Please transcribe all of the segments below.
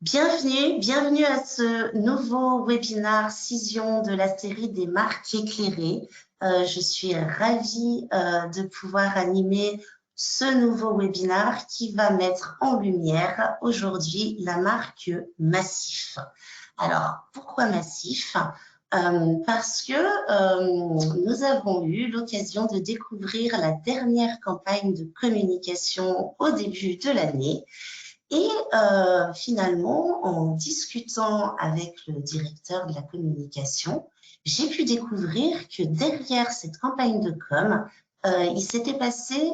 Bienvenue à ce nouveau webinaire Cision de la série des marques éclairées. Je suis ravie de pouvoir animer ce nouveau webinaire qui va mettre en lumière aujourd'hui la marque Massif. Alors, pourquoi Massif? Parce que nous avons eu l'occasion de découvrir la dernière campagne de communication au début de l'année. Et finalement, en discutant avec le directeur de la communication, j'ai pu découvrir que derrière cette campagne de com, il s'était passé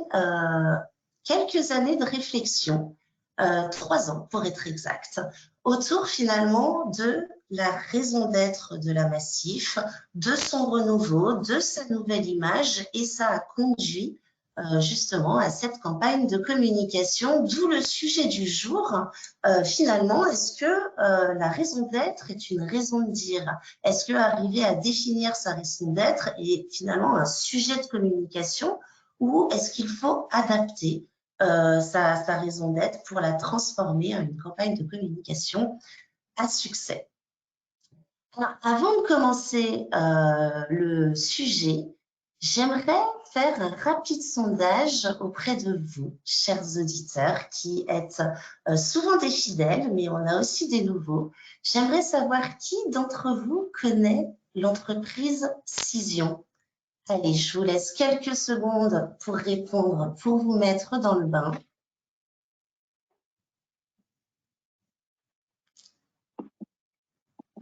quelques années de réflexion, 3 ans pour être exact, autour finalement de la raison d'être de la Massif, de son renouveau, de sa nouvelle image, et ça a conduit justement à cette campagne de communication, d'où le sujet du jour. Finalement, est-ce que la raison d'être est une raison de dire? Est-ce que arriver à définir sa raison d'être est finalement un sujet de communication, ou est-ce qu'il faut adapter sa raison d'être pour la transformer en une campagne de communication à succès? Alors, avant de commencer le sujet, j'aimerais faire un rapide sondage auprès de vous, chers auditeurs, qui êtes souvent des fidèles, mais on a aussi des nouveaux. J'aimerais savoir qui d'entre vous connaît l'entreprise Cision. Allez, je vous laisse quelques secondes pour répondre, pour vous mettre dans le bain.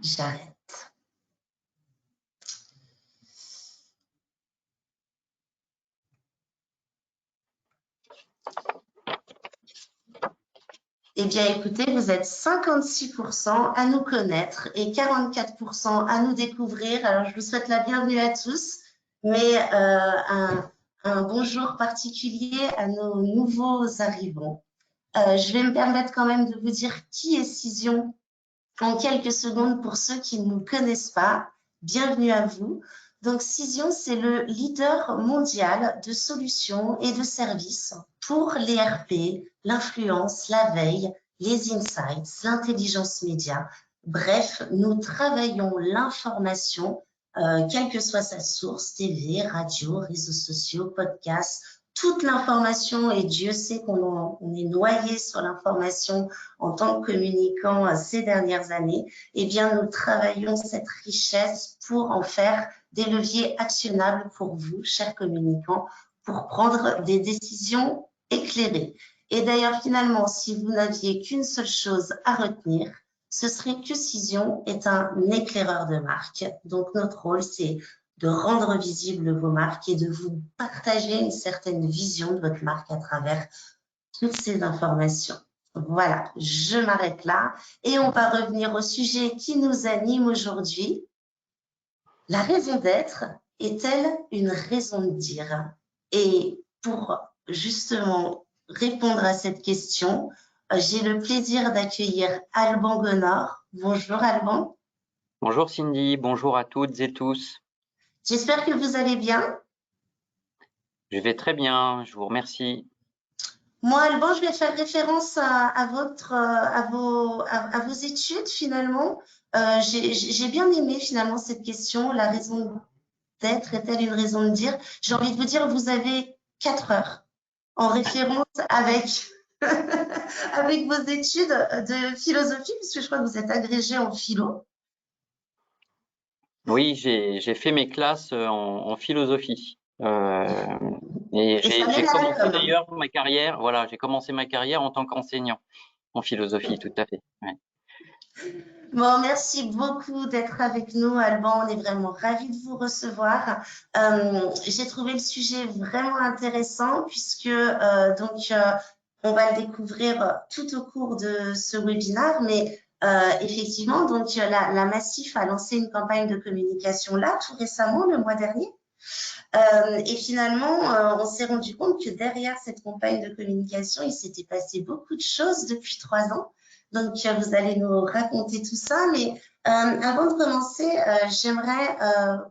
J'arrête. Eh bien, écoutez, vous êtes 56% à nous connaître et 44% à nous découvrir. Alors, je vous souhaite la bienvenue à tous, mais un bonjour particulier à nos nouveaux arrivants. Je vais me permettre quand même de vous dire qui est Cision en quelques secondes pour ceux qui ne nous connaissent pas. Bienvenue à vous. Donc, Cision, c'est le leader mondial de solutions et de services pour les RP, l'influence, la veille, les insights, l'intelligence média. Bref, nous travaillons l'information, quelle que soit sa source, TV, radio, réseaux sociaux, podcasts, toute l'information, et Dieu sait qu'on est noyé sur l'information en tant que communicant ces dernières années. Eh bien, nous travaillons cette richesse pour en faire des leviers actionnables pour vous, chers communicants, pour prendre des décisions éclairées. Et d'ailleurs, finalement, si vous n'aviez qu'une seule chose à retenir, ce serait que Cision est un éclaireur de marque. Donc, notre rôle, c'est de rendre visibles vos marques et de vous partager une certaine vision de votre marque à travers toutes ces informations. Voilà, je m'arrête là et on va revenir au sujet qui nous anime aujourd'hui. La raison d'être est-elle une raison de dire? Et pour justement répondre à cette question, j'ai le plaisir d'accueillir Alban Gonor. Bonjour Alban. Bonjour Cindy, bonjour à toutes et tous. J'espère que vous allez bien. Je vais très bien, je vous remercie. Moi, Alban, je vais faire référence à vos études finalement. J'ai bien aimé finalement cette question, la raison d'être est-elle une raison de dire? J'ai envie de vous dire, vous avez 4 heures en référence avec, avec vos études de philosophie, puisque je crois que vous êtes agrégé en philo. Oui, j'ai fait mes classes en philosophie. Et Et ça j'ai mène à la commencé com. d'ailleurs ma carrière, voilà, j'ai commencé ma carrière en tant qu'enseignant en philosophie, tout à fait. Ouais. Bon, merci beaucoup d'être avec nous, Alban. On est vraiment ravis de vous recevoir. J'ai trouvé le sujet vraiment intéressant puisque on va le découvrir tout au cours de ce webinaire, mais effectivement, donc la Massif a lancé une campagne de communication là tout récemment, le mois dernier. Et finalement, on s'est rendu compte que derrière cette campagne de communication, il s'était passé beaucoup de choses depuis 3 ans. Donc, vous allez nous raconter tout ça. Mais avant de commencer, j'aimerais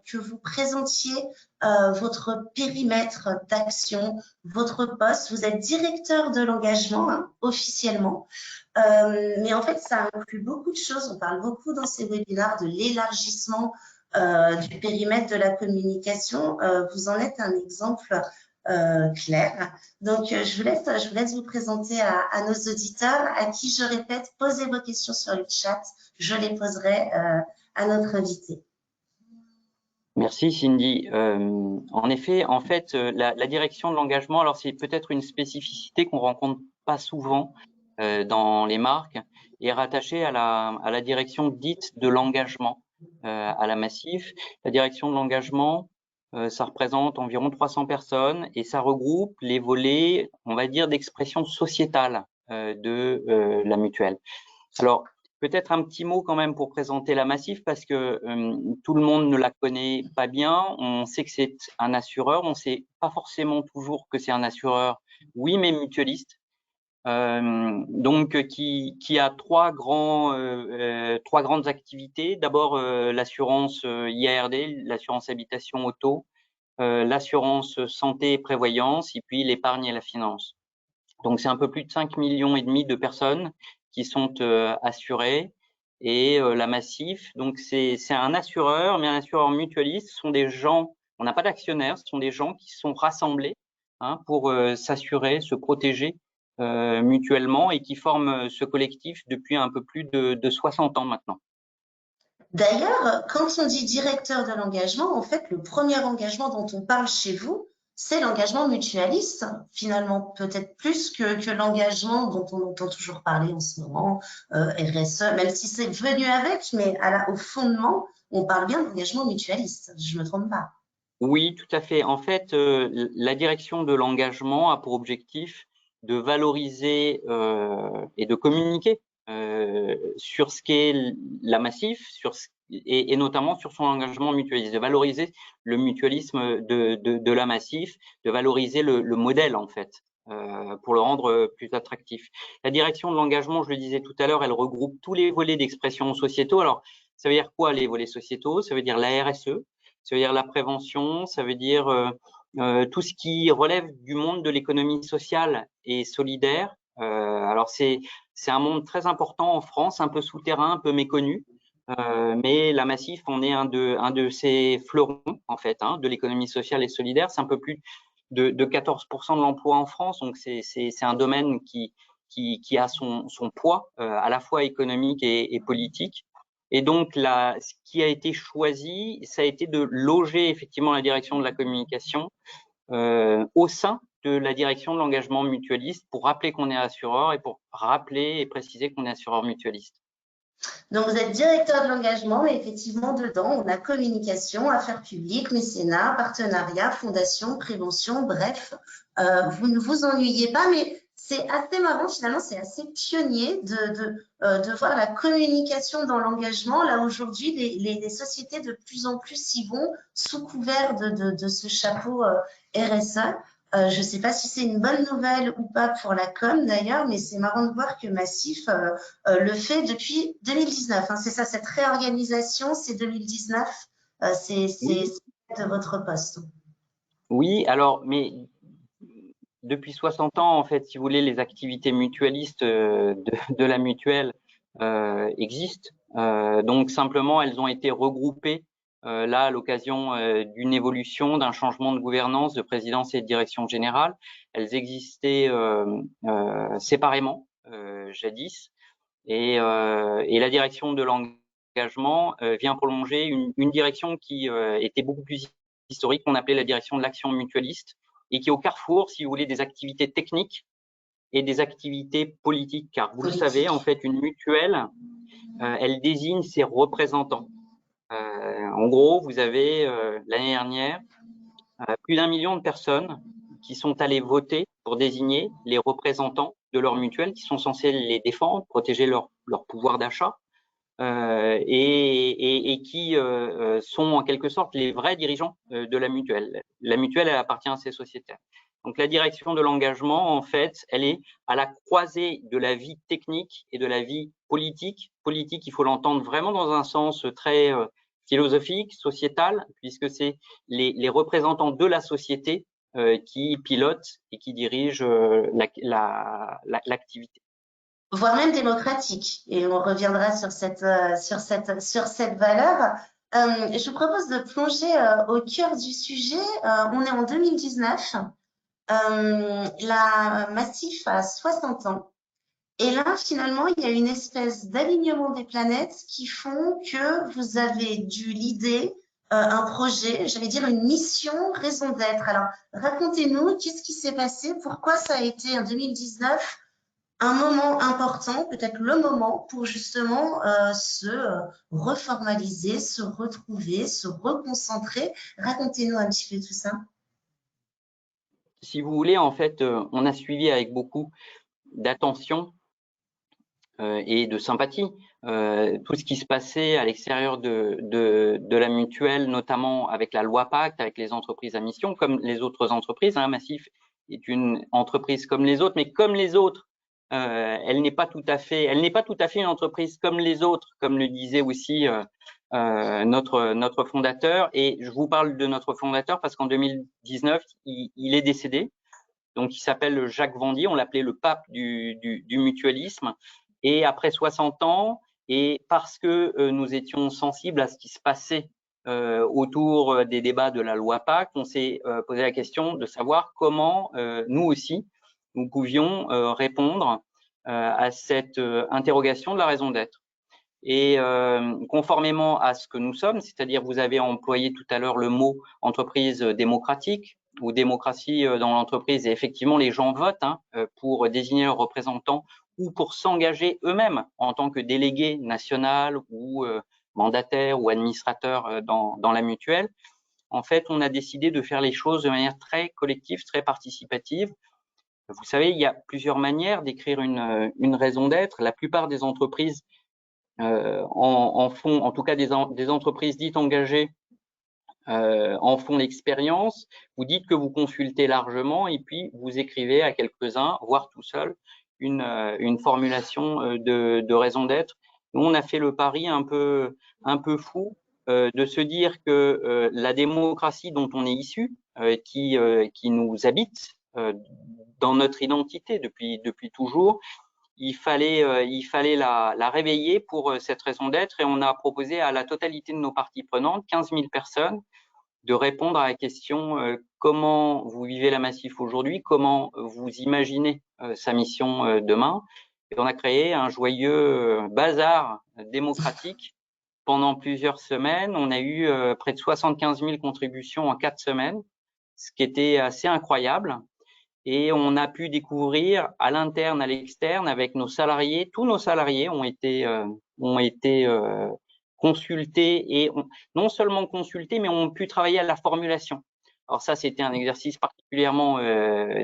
que vous présentiez votre périmètre d'action, votre poste. Vous êtes directeur de l'engagement, hein, officiellement. Mais en fait, ça inclut beaucoup de choses. On parle beaucoup dans ces webinaires de l'élargissement du périmètre de la communication. Vous en êtes un exemple clair. Donc, je vous laisse vous présenter à nos auditeurs, à qui je répète, posez vos questions sur le chat. Je les poserai à notre invité. Merci Cindy. En effet, en fait, la direction de l'engagement, alors c'est peut-être une spécificité qu'on rencontre pas souvent dans les marques, est rattachée à la direction dite de l'engagement, à la Massif. La direction de l'engagement, ça représente environ 300 personnes et ça regroupe les volets, on va dire, d'expression sociétale de la mutuelle. Alors, peut-être un petit mot quand même pour présenter la Massif parce que tout le monde ne la connaît pas bien. On sait que c'est un assureur, on sait pas forcément toujours que c'est un assureur, oui, mais mutualiste. Donc qui a trois grandes activités. D'abord l'assurance IARD, l'assurance habitation auto, l'assurance santé et prévoyance, et puis l'épargne et la finance. Donc c'est un peu plus de 5,5 millions de personnes qui sont assurées et la Massif. Donc c'est un assureur, mais un assureur mutualiste. Ce sont des gens, on n'a pas d'actionnaires, ce sont des gens qui sont rassemblés pour s'assurer, se protéger mutuellement et qui forment ce collectif depuis un peu plus de 60 ans maintenant. D'ailleurs, quand on dit directeur de l'engagement, en fait, le premier engagement dont on parle chez vous, c'est l'engagement mutualiste, finalement, peut-être plus que l'engagement dont on entend toujours parler en ce moment, RSE, même si c'est venu avec, mais au fondement, on parle bien d'engagement mutualiste, je ne me trompe pas. Oui, tout à fait. En fait, la direction de l'engagement a pour objectif de valoriser et de communiquer sur ce qu'est la Massif, et notamment sur son engagement mutualiste, de valoriser le mutualisme de la Massif, de valoriser le modèle en fait, pour le rendre plus attractif. La direction de l'engagement, je le disais tout à l'heure, elle regroupe tous les volets d'expression sociétaux. Alors, ça veut dire quoi les volets sociétaux? Ça veut dire la RSE. Ça veut dire la prévention, ça veut dire tout ce qui relève du monde de l'économie sociale et solidaire. Alors c'est un monde très important en France, un peu souterrain, un peu méconnu, mais la Massif, on est un de ces fleurons en fait de l'économie sociale et solidaire. C'est un peu plus de 14% de l'emploi en France, donc c'est un domaine qui a son poids à la fois économique et politique. Et donc, ce qui a été choisi, ça a été de loger effectivement la direction de la communication au sein de la direction de l'engagement mutualiste pour rappeler qu'on est assureur et pour rappeler et préciser qu'on est assureur mutualiste. Donc, vous êtes directeur de l'engagement, mais effectivement, dedans, on a communication, affaires publiques, mécénat, partenariat, fondation, prévention, bref, vous ne vous ennuyez pas, mais c'est assez marrant, finalement, c'est assez pionnier de voir la communication dans l'engagement. Là, aujourd'hui, les sociétés de plus en plus y vont sous couvert de ce chapeau RSE. Je ne sais pas si c'est une bonne nouvelle ou pas pour la com d'ailleurs, mais c'est marrant de voir que Massif le fait depuis 2019. Hein, c'est ça, cette réorganisation, c'est 2019, c'est de votre poste. Oui, alors, mais depuis 60 ans, en fait, si vous voulez, les activités mutualistes de la mutuelle existent. Donc, simplement, elles ont été regroupées là à l'occasion d'une évolution, d'un changement de gouvernance, de présidence et de direction générale. Elles existaient séparément jadis. Et la direction de l'engagement vient prolonger une direction qui était beaucoup plus historique, qu'on appelait la direction de l'action mutualiste, et qui est au carrefour, si vous voulez, des activités techniques et des activités politiques. Car vous le savez, en fait, une mutuelle, elle désigne ses représentants. En gros, vous avez l'année dernière plus d'1 million de personnes qui sont allées voter pour désigner les représentants de leur mutuelle qui sont censés les défendre, protéger leur pouvoir d'achat et qui sont en quelque sorte les vrais dirigeants de la mutuelle. La mutuelle, elle appartient à ses sociétaires. Donc, la direction de l'engagement, en fait, elle est à la croisée de la vie technique et de la vie politique. Politique, il faut l'entendre vraiment dans un sens très philosophique, sociétal, puisque c'est les représentants de la société qui pilotent et qui dirigent l'activité. Voire même démocratique. Et on reviendra sur cette valeur. Je vous propose de plonger au cœur du sujet. On est en 2019. La Massif a 60 ans. Et là, finalement, il y a une espèce d'alignement des planètes qui font que vous avez dû l'idée, un projet, j'allais dire une mission, raison d'être. Alors, racontez-nous, qu'est-ce qui s'est passé? Pourquoi ça a été en 2019 un moment important, peut-être le moment pour justement se reformaliser, se retrouver, se reconcentrer. Racontez-nous un petit peu tout ça. Si vous voulez, en fait, on a suivi avec beaucoup d'attention et de sympathie tout ce qui se passait à l'extérieur de la mutuelle, notamment avec la loi Pacte, avec les entreprises à mission, comme les autres entreprises. Massif est une entreprise comme les autres, mais comme les autres, elle n'est pas tout à fait une entreprise comme les autres, comme le disait aussi notre fondateur. Et je vous parle de notre fondateur parce qu'en 2019, il est décédé. Donc, il s'appelle Jacques Vendier. On l'appelait le pape du mutualisme. Et après 60 ans, et parce que nous étions sensibles à ce qui se passait autour des débats de la loi Pacte, on s'est posé la question de savoir comment nous aussi, nous pouvions répondre à cette interrogation de la raison d'être. Et conformément à ce que nous sommes, c'est-à-dire vous avez employé tout à l'heure le mot entreprise démocratique ou démocratie dans l'entreprise, et effectivement les gens votent pour désigner leurs représentants ou pour s'engager eux-mêmes en tant que délégués national ou mandataires ou administrateurs dans la mutuelle. En fait, on a décidé de faire les choses de manière très collective, très participative. Vous savez, il y a plusieurs manières d'écrire une raison d'être. La plupart des entreprises en font, en tout cas des entreprises dites engagées, en font l'expérience. Vous dites que vous consultez largement et puis vous écrivez à quelques-uns, voire tout seul, une formulation de raison d'être. Nous, on a fait le pari un peu fou de se dire que la démocratie dont on est issu, qui nous habite dans notre identité depuis toujours, il fallait la réveiller pour cette raison d'être, et on a proposé à la totalité de nos parties prenantes, 15 000 personnes, de répondre à la question comment vous vivez la Massif aujourd'hui, comment vous imaginez sa mission demain. Et on a créé un joyeux bazar démocratique pendant plusieurs semaines. On a eu près de 75 000 contributions en 4 semaines, ce qui était assez incroyable. Et on a pu découvrir à l'interne, à l'externe, avec nos salariés, tous nos salariés ont été consultés et non seulement consultés, mais ont pu travailler à la formulation. Alors ça, c'était un exercice particulièrement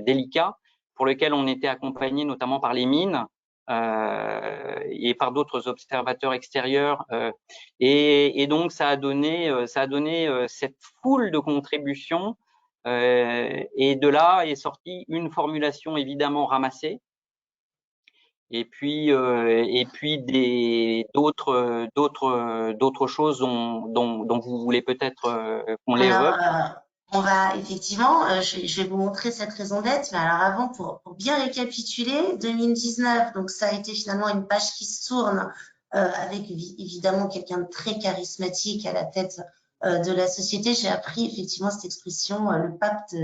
délicat pour lequel on était accompagné notamment par les mines et par d'autres observateurs extérieurs. Et donc, ça a donné cette foule de contributions. Et de là est sortie une formulation évidemment ramassée, et puis d'autres choses dont vous voulez peut-être qu'on les évoque. On va effectivement, je vais vous montrer cette raison d'être, mais alors avant, pour bien récapituler, 2019, donc ça a été finalement une page qui se tourne avec évidemment quelqu'un de très charismatique à la tête de la société. J'ai appris effectivement cette expression, le pacte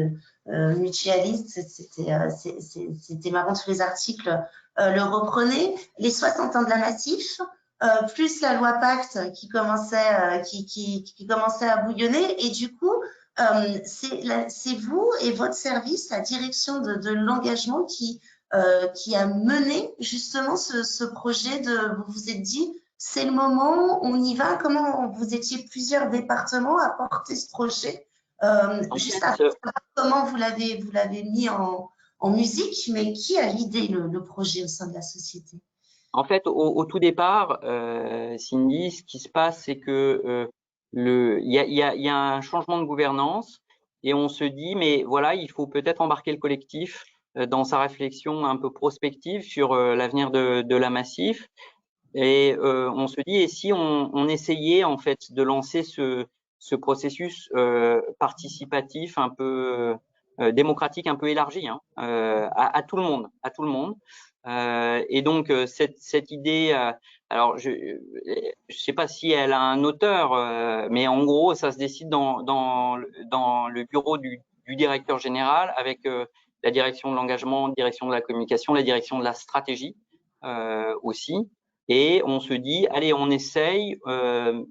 mutualiste. C'était marrant, tous les articles le reprenaient. Les 60 ans de la Massif, plus la loi Pacte qui commençait à bouillonner, et du coup, c'est vous et votre service, la direction de l'engagement qui a mené justement ce projet vous vous êtes dit, c'est le moment, on y va. Comment vous étiez plusieurs départements à porter ce projet, juste à savoir comment vous l'avez mis en musique, mais qui a l'idée, le projet au sein de la société? En fait, au tout départ, Cindy, ce qui se passe, c'est que il y a un changement de gouvernance, et on se dit, mais voilà, il faut peut-être embarquer le collectif dans sa réflexion un peu prospective sur l'avenir de la Massif. Et on se dit, et si on essayait en fait de lancer ce processus participatif un peu démocratique, un peu élargi, hein, à tout le monde, à tout le monde. Et donc cette idée, alors je sais pas si elle a un auteur, mais en gros ça se décide dans le bureau du directeur général avec la direction de l'engagement, la direction de la communication, la direction de la stratégie aussi. Et on se dit, allez, on essaye,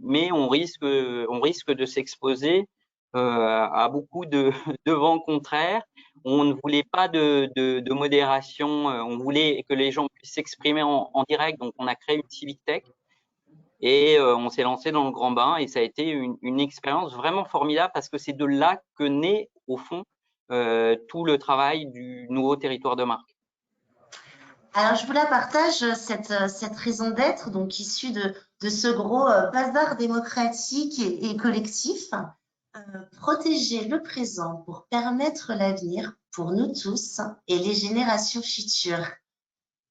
mais on risque de s'exposer à beaucoup de vents contraires. On ne voulait pas de modération, on voulait que les gens puissent s'exprimer en direct, donc on a créé une Civic Tech et on s'est lancé dans le grand bain et ça a été une expérience vraiment formidable parce que c'est de là que naît au fond tout le travail du nouveau territoire de marque. Alors, je vous la partage, cette raison d'être, donc issue de ce gros bazar démocratique et collectif. Protéger le présent pour permettre l'avenir pour nous tous et les générations futures.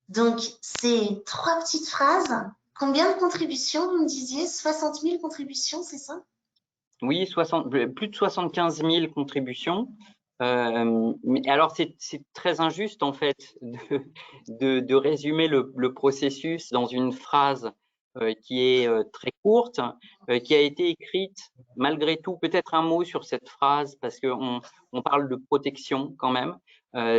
Donc, ces 3 petites phrases, combien de contributions, vous me disiez? 60 000 contributions, c'est ça? Oui, plus de 75 000 contributions. Mais alors, c'est très injuste, en fait, de résumer le processus dans une phrase qui est très courte, qui a été écrite, malgré tout, peut-être un mot sur cette phrase, parce qu'on parle de protection quand même.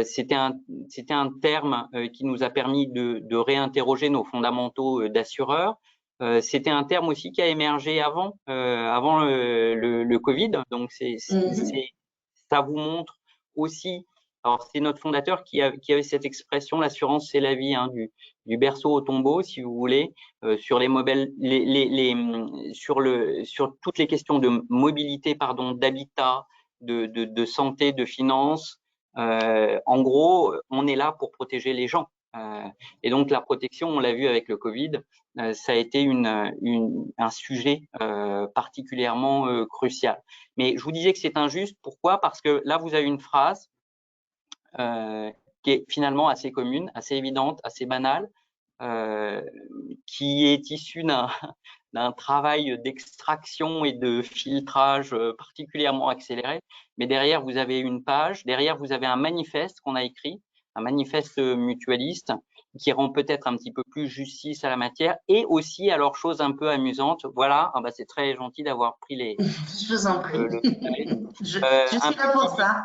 C'était un terme qui nous a permis de réinterroger nos fondamentaux d'assureurs. C'était un terme aussi qui a émergé avant le Covid. Donc, ça vous montre aussi. Alors, c'est notre fondateur qui avait cette expression, l'assurance, c'est la vie, hein, du berceau au tombeau, si vous voulez, sur les mobiles, sur toutes les questions de mobilité, pardon, d'habitat, de santé, de finances. En gros, on est là pour protéger les gens. Et donc, la protection, on l'a vu avec le Covid, ça a été un sujet particulièrement crucial. Mais je vous disais que c'est injuste. Pourquoi? Parce que là, vous avez une phrase qui est finalement assez commune, assez évidente, assez banale, qui est issue d'un travail d'extraction et de filtrage particulièrement accéléré. Mais derrière, vous avez une page, derrière, vous avez un manifeste qu'on a écrit, un manifeste mutualiste qui rend peut-être un petit peu plus justice à la matière et aussi, alors, chose un peu amusante, voilà, ah bah, c'est très gentil d'avoir pris Je vous en prie. Je un suis là pour ça.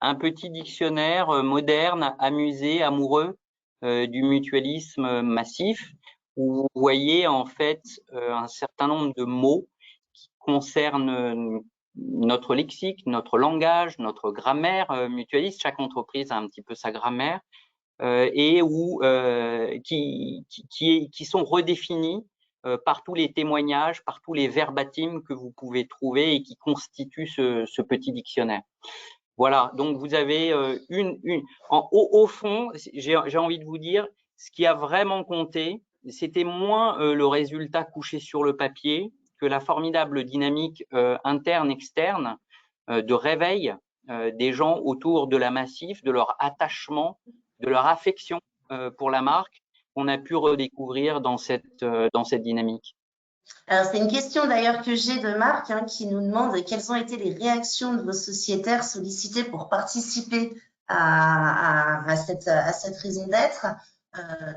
un petit dictionnaire moderne, amusé, amoureux du mutualisme massif, où vous voyez en fait un certain nombre de mots qui concernent notre lexique, notre langage, notre grammaire mutualiste. Chaque entreprise a un petit peu sa grammaire et qui sont redéfinis par tous les témoignages, par tous les verbatims que vous pouvez trouver et qui constituent ce petit dictionnaire. Voilà, donc vous avez au fond, j'ai envie de vous dire, ce qui a vraiment compté, c'était moins le résultat couché sur le papier que la formidable dynamique interne-externe de réveil des gens autour de la Massif, de leur attachement, de leur affection pour la marque qu'on a pu redécouvrir dans cette dynamique. Alors, c'est une question d'ailleurs que j'ai de Marc qui nous demande quelles ont été les réactions de vos sociétaires sollicités pour participer à cette raison d'être.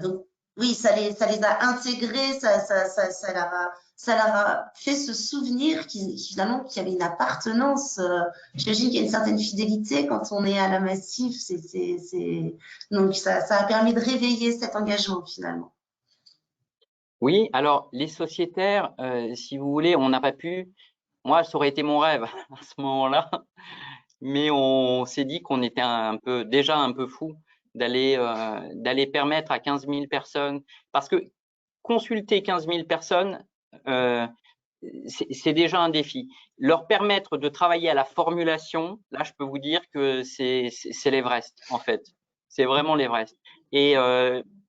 Donc, oui, ça les a intégrés, ça leur a fait se souvenir finalement qu'il y avait une appartenance. J'imagine qu'il y a une certaine fidélité quand on est à la Massif. Donc, ça a permis de réveiller cet engagement finalement. Oui, alors les sociétaires, si vous voulez, on n'a pas pu. Moi, ça aurait été mon rêve à ce moment-là, mais on s'est dit qu'on était déjà un peu fou d'aller permettre à 15 000 personnes, parce que consulter 15 000 personnes, c'est déjà un défi. Leur permettre de travailler à la formulation, là, je peux vous dire que c'est l'Everest, en fait. C'est vraiment l'Everest. Et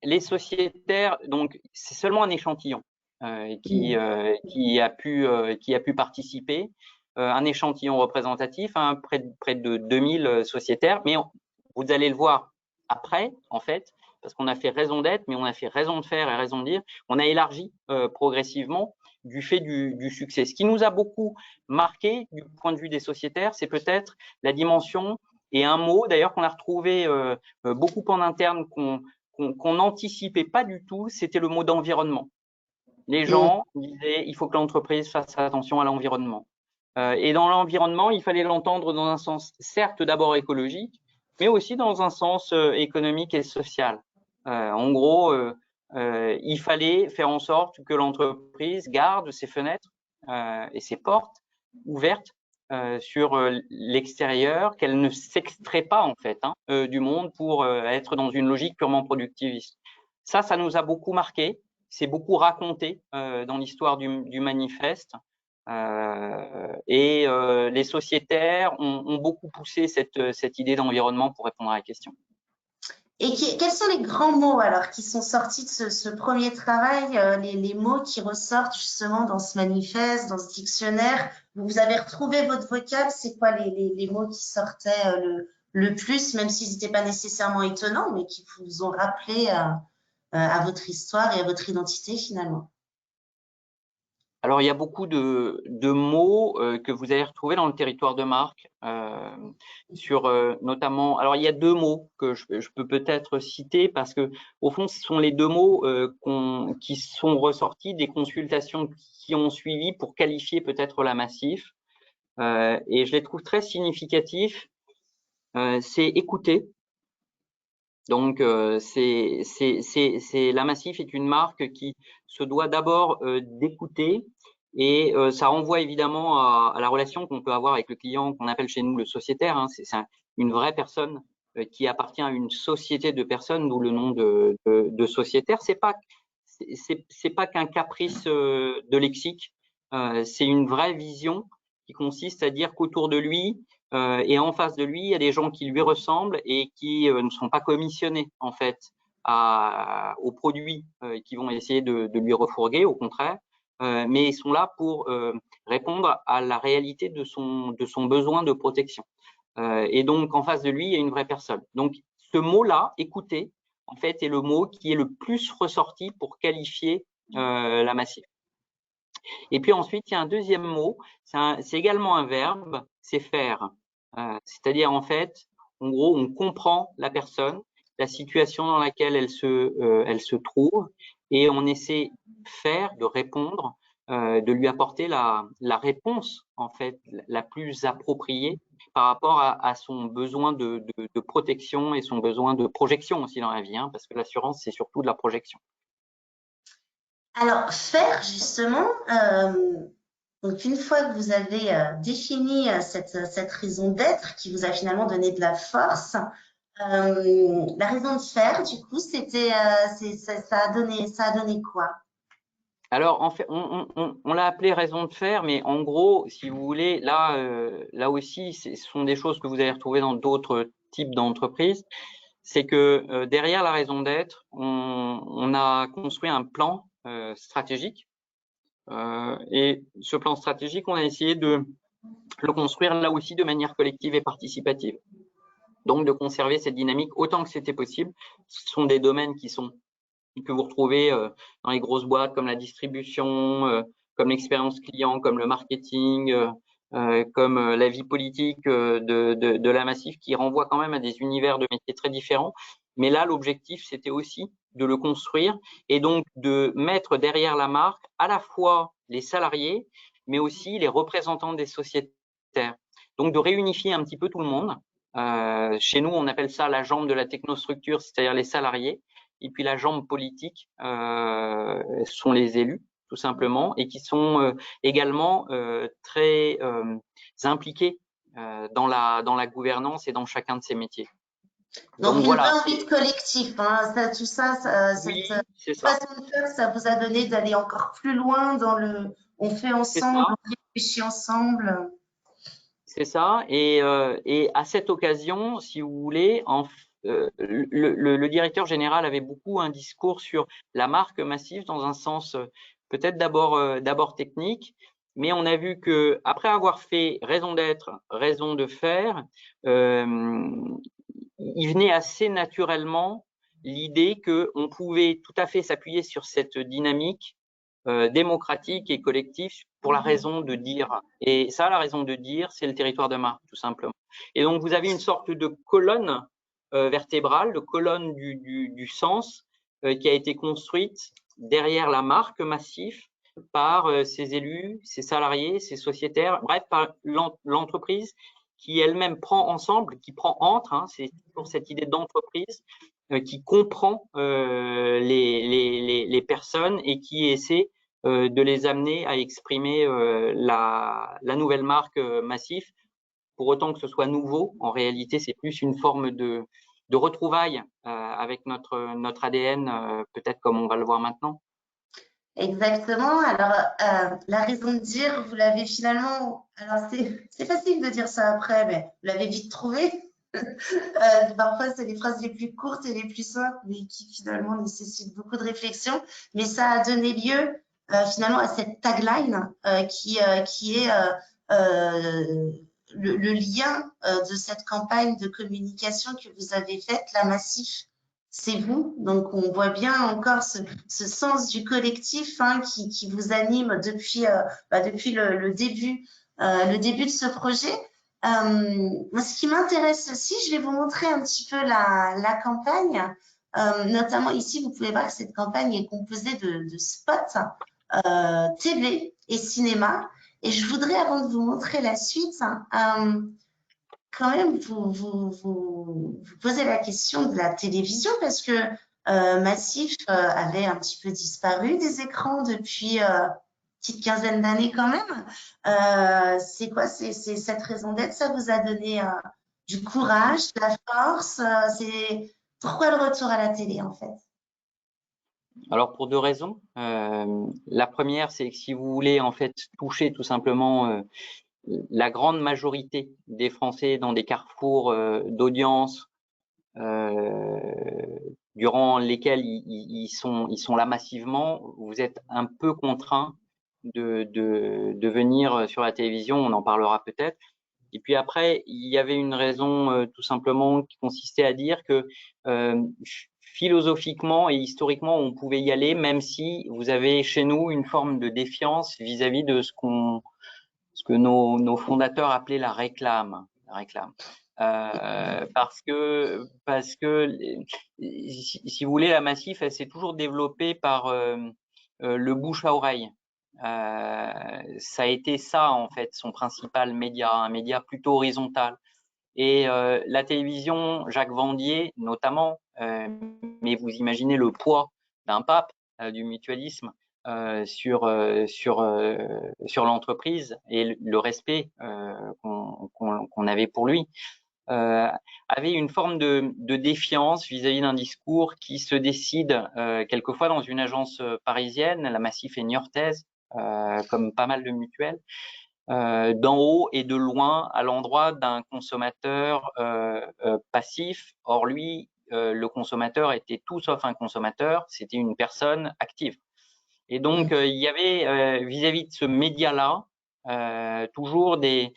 les sociétaires, donc, c'est seulement un échantillon qui a pu participer. un échantillon représentatif, hein, près de 2000 sociétaires, mais vous allez le voir après, en fait, parce qu'on a fait raison d'être, mais on a fait raison de faire et raison de dire. On a élargi progressivement du fait du succès. Ce qui nous a beaucoup marqué du point de vue des sociétaires, c'est peut-être la dimension et un mot d'ailleurs qu'on a retrouvé beaucoup en interne, qu'on n'anticipait pas du tout, c'était le mot d'environnement. Les gens disaient il faut que l'entreprise fasse attention à l'environnement. Et dans l'environnement, il fallait l'entendre dans un sens certes d'abord écologique, mais aussi dans un sens économique et social. En gros, il fallait faire en sorte que l'entreprise garde ses fenêtres et ses portes ouvertes sur l'extérieur, qu'elle ne s'extrait pas en fait du monde pour être dans une logique purement productiviste. Ça nous a beaucoup marqué, c'est beaucoup raconté dans l'histoire du manifeste. Les sociétaires ont beaucoup poussé cette idée d'environnement pour répondre à la question. Et quels sont les grands mots alors qui sont sortis de ce premier travail, les mots qui ressortent justement dans ce manifeste, dans ce dictionnaire? Vous avez retrouvé votre vocable, c'est quoi les mots qui sortaient le plus, même s'ils n'étaient pas nécessairement étonnants, mais qui vous ont rappelé à votre histoire et à votre identité finalement? Alors, il y a beaucoup de mots que vous allez retrouver dans le territoire de marque, sur notamment. Alors, il y a deux mots que je peux peut-être citer parce que, au fond, ce sont les deux mots qui sont ressortis des consultations qui ont suivi pour qualifier peut-être la Massif. Et je les trouve très significatifs. C'est écouter. Donc, la Massif est une marque qui se doit d'abord d'écouter et ça renvoie évidemment à la relation qu'on peut avoir avec le client qu'on appelle chez nous le sociétaire. Hein. C'est une vraie personne qui appartient à une société de personnes, d'où le nom de sociétaire. C'est pas qu'un caprice de lexique. C'est une vraie vision qui consiste à dire qu'autour de lui, et en face de lui, il y a des gens qui lui ressemblent et qui ne sont pas commissionnés en fait aux produits qui vont essayer de lui refourguer, au contraire, mais ils sont là pour répondre à la réalité de son besoin de protection. Et donc en face de lui, il y a une vraie personne. Donc ce mot-là, écouter, en fait, est le mot qui est le plus ressorti pour qualifier la Massif. Et puis ensuite, il y a un deuxième mot, c'est également un verbe, c'est faire. C'est-à-dire, en fait, en gros, on comprend la personne, la situation dans laquelle elle se trouve, et on essaie de répondre, de lui apporter la réponse, en fait, la plus appropriée par rapport à son besoin de protection et son besoin de projection aussi dans la vie, hein, parce que l'assurance, c'est surtout de la projection. Alors, faire justement, donc une fois que vous avez défini cette raison d'être qui vous a finalement donné de la force, la raison de faire, du coup, c'était, ça a donné quoi? Alors, en fait, on l'a appelé raison de faire, mais en gros, si vous voulez, là aussi, ce sont des choses que vous allez retrouver dans d'autres types d'entreprises. C'est que derrière la raison d'être, on a construit un plan stratégique. Et ce plan stratégique, on a essayé de le construire là aussi de manière collective et participative. Donc, de conserver cette dynamique autant que c'était possible. Ce sont des domaines que vous retrouvez dans les grosses boîtes comme la distribution, comme l'expérience client, comme le marketing, comme la vie politique de la Massif, qui renvoie quand même à des univers de métiers très différents. Mais là, l'objectif, c'était aussi de le construire et donc de mettre derrière la marque à la fois les salariés, mais aussi les représentants des sociétaires. Donc, de réunifier un petit peu tout le monde. Chez nous, on appelle ça la jambe de la technostructure, c'est-à-dire les salariés. Et puis la jambe politique sont les élus, tout simplement, et qui sont également très impliqués dans la gouvernance et dans chacun de ces métiers. Donc une vraie envie de collectif, hein. Tout ça, oui, cette façon de faire, ça vous a donné d'aller encore plus loin dans on fait ensemble, on réfléchit ensemble. C'est ça. Et à cette occasion, si vous voulez, le directeur général avait beaucoup un discours sur la marque Massif dans un sens peut-être d'abord technique mais on a vu que après avoir fait raison d'être, raison de faire, il venait assez naturellement l'idée qu'on pouvait tout à fait s'appuyer sur cette dynamique démocratique et collective pour la raison de dire. Et ça, la raison de dire, c'est le territoire de marque, tout simplement. Et donc, vous avez une sorte de colonne vertébrale, de colonne du sens qui a été construite derrière la marque Massif par ses élus, ses salariés, ses sociétaires, bref, par l'entreprise qui elle-même prend ensemble, qui prend entre, hein, c'est toujours cette idée d'entreprise, qui comprend les personnes et qui essaie de les amener à exprimer la nouvelle marque Massif. Pour autant que ce soit nouveau, en réalité, c'est plus une forme de retrouvailles avec notre ADN, peut-être comme on va le voir maintenant. Exactement. Alors, la raison de dire, vous l'avez finalement. Alors, c'est facile de dire ça après, mais vous l'avez vite trouvé. Parfois, c'est les phrases les plus courtes et les plus simples, mais qui finalement nécessitent beaucoup de réflexion. Mais ça a donné lieu finalement à cette tagline qui est le lien de cette campagne de communication que vous avez faite, la Massif. C'est vous. Donc, on voit bien encore ce sens du collectif hein, qui vous anime depuis, depuis le début de ce projet. Ce qui m'intéresse aussi, je vais vous montrer un petit peu la campagne. Notamment ici, vous pouvez voir que cette campagne est composée de spots TV et cinéma. Et je voudrais, avant de vous montrer la suite, quand même vous poser la question de la télévision parce que Massif avait un petit peu disparu des écrans depuis petite quinzaine d'années quand même. C'est quoi c'est cette raison d'être? Ça vous a donné du courage, de la force? C'est pourquoi le retour à la télé en fait? Alors pour deux raisons. La première, c'est que si vous voulez en fait toucher tout simplement la grande majorité des Français dans des carrefours d'audience durant lesquels ils sont là massivement, vous êtes un peu contraint de venir sur la télévision, on en parlera peut-être. Et puis après, il y avait une raison tout simplement qui consistait à dire que philosophiquement et historiquement, on pouvait y aller, même si vous avez chez nous une forme de défiance vis-à-vis de ce que nos fondateurs appelaient la réclame. Parce que si vous voulez, la Massif, elle s'est toujours développée par le bouche à oreille. Ça a été ça en fait son principal média, un média plutôt horizontal. Et la télévision, Jacques Vendier notamment, mais vous imaginez le poids d'un pape du mutualisme sur l'entreprise et le respect qu'on avait pour lui. Avait une forme de défiance vis-à-vis d'un discours qui se décide quelquefois dans une agence parisienne, la Massif et niortaise, comme pas mal de mutuelles, d'en haut et de loin à l'endroit d'un consommateur passif. Or lui, le consommateur était tout sauf un consommateur, c'était une personne active. Et donc il y avait vis-à-vis de ce média-là toujours des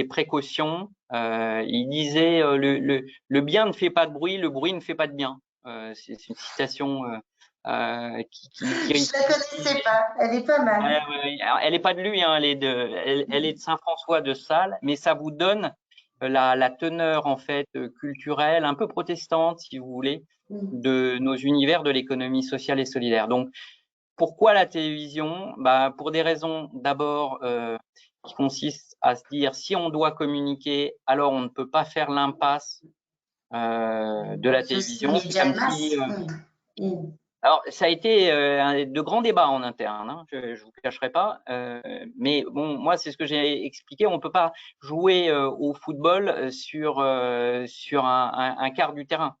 précautions. Il disait le bien ne fait pas de bruit, le bruit ne fait pas de bien. C'est une citation Je la connaissais pas, elle est pas mal. alors, elle est pas de lui, hein, elle est de Saint-François de Sales, mais ça vous donne la teneur en fait culturelle, un peu protestante si vous voulez, de nos univers de l'économie sociale et solidaire. Donc pourquoi la télévision? Bah, pour des raisons d'abord qui consistent à se dire si on doit communiquer, alors on ne peut pas faire l'impasse de la télévision. Média de Comme masse. si, alors, ça a été de grands débats en interne, hein, je ne vous cacherai pas. Mais bon, moi, c'est ce que j'ai expliqué. On ne peut pas jouer au football sur un quart du terrain.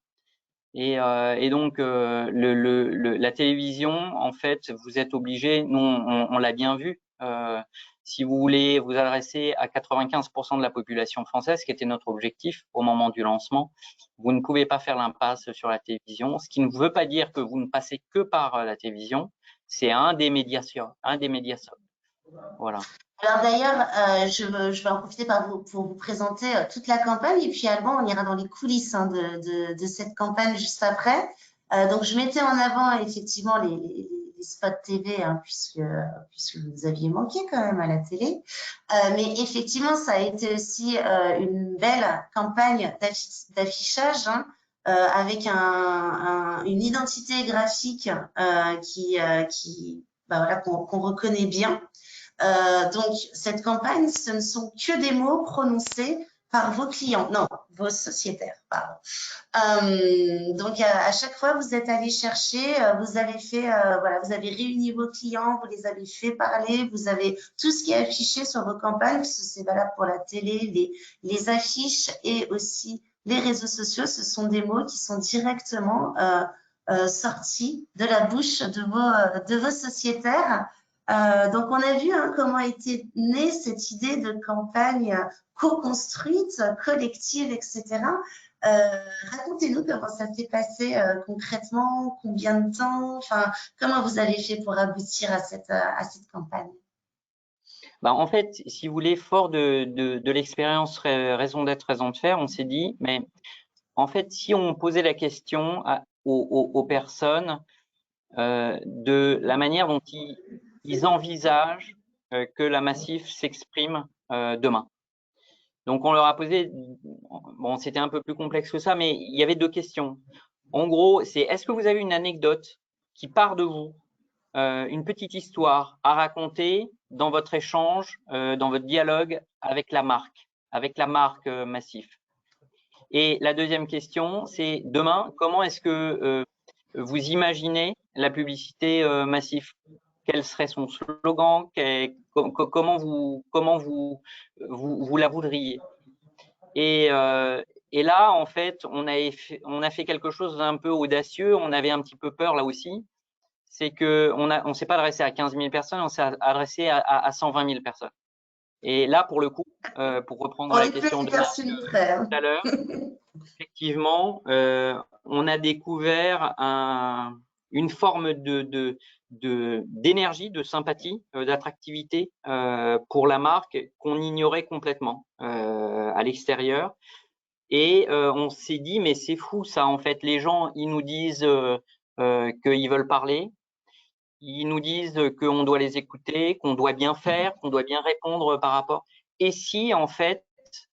Et donc, la télévision, en fait, vous êtes obligé, nous, on l'a bien vu, si vous voulez vous adresser à 95% de la population française, ce qui était notre objectif au moment du lancement, vous ne pouvez pas faire l'impasse sur la télévision, ce qui ne veut pas dire que vous ne passez que par la télévision, c'est un des médias. Voilà. Alors d'ailleurs, je vais en profiter pour vous présenter toute la campagne et puis Alban, on ira dans les coulisses hein, de cette campagne juste après. Donc je mettais en avant effectivement les spots TV hein, puisque vous aviez manqué quand même à la télé. Mais effectivement, ça a été aussi une belle campagne d'affichage hein, avec une identité graphique bah, voilà, qu'on reconnaît bien. Donc, cette campagne, ce ne sont que des mots prononcés par vos clients, non, vos sociétaires, pardon. Donc, à chaque fois, vous êtes allé chercher, vous avez fait, voilà, vous avez réuni vos clients, vous les avez fait parler, vous avez tout ce qui est affiché sur vos campagnes, parce que c'est valable pour la télé, les affiches et aussi les réseaux sociaux. Ce sont des mots qui sont directement sortis de la bouche de vos sociétaires. Donc, on a vu hein, comment était née cette idée de campagne co-construite, collective, etc. Racontez-nous comment ça s'est passé concrètement, combien de temps, enfin, comment vous avez fait pour aboutir à cette campagne? Bah, en fait, si vous voulez, fort de l'expérience raison d'être, raison de faire, on s'est dit, mais en fait, si on posait la question aux personnes de la manière dont ils envisagent que la Massif s'exprime demain. Donc, on leur a posé, bon, c'était un peu plus complexe que ça, mais il y avait deux questions. En gros, c'est est-ce que vous avez une anecdote qui part de vous, une petite histoire à raconter dans votre échange, dans votre dialogue avec la marque Massif. Et la deuxième question, c'est demain, comment est-ce que vous imaginez la publicité Massif? Quel serait son slogan? Comment vous la voudriez? Et, et là, en fait, on a fait quelque chose d'un peu audacieux. On avait un petit peu peur là aussi. C'est que on s'est pas adressé à 15 000 personnes, on s'est adressé à 120 000 personnes. Et là, pour le coup, pour reprendre On la est question de personnes près. tout à l'heure, effectivement, on a découvert une forme d'énergie, de sympathie, d'attractivité pour la marque qu'on ignorait complètement à l'extérieur. Et on s'est dit, mais c'est fou ça, en fait, les gens, ils nous disent qu'ils veulent parler, ils nous disent qu'on doit les écouter, qu'on doit bien faire, qu'on doit bien répondre par rapport. Et si, en fait,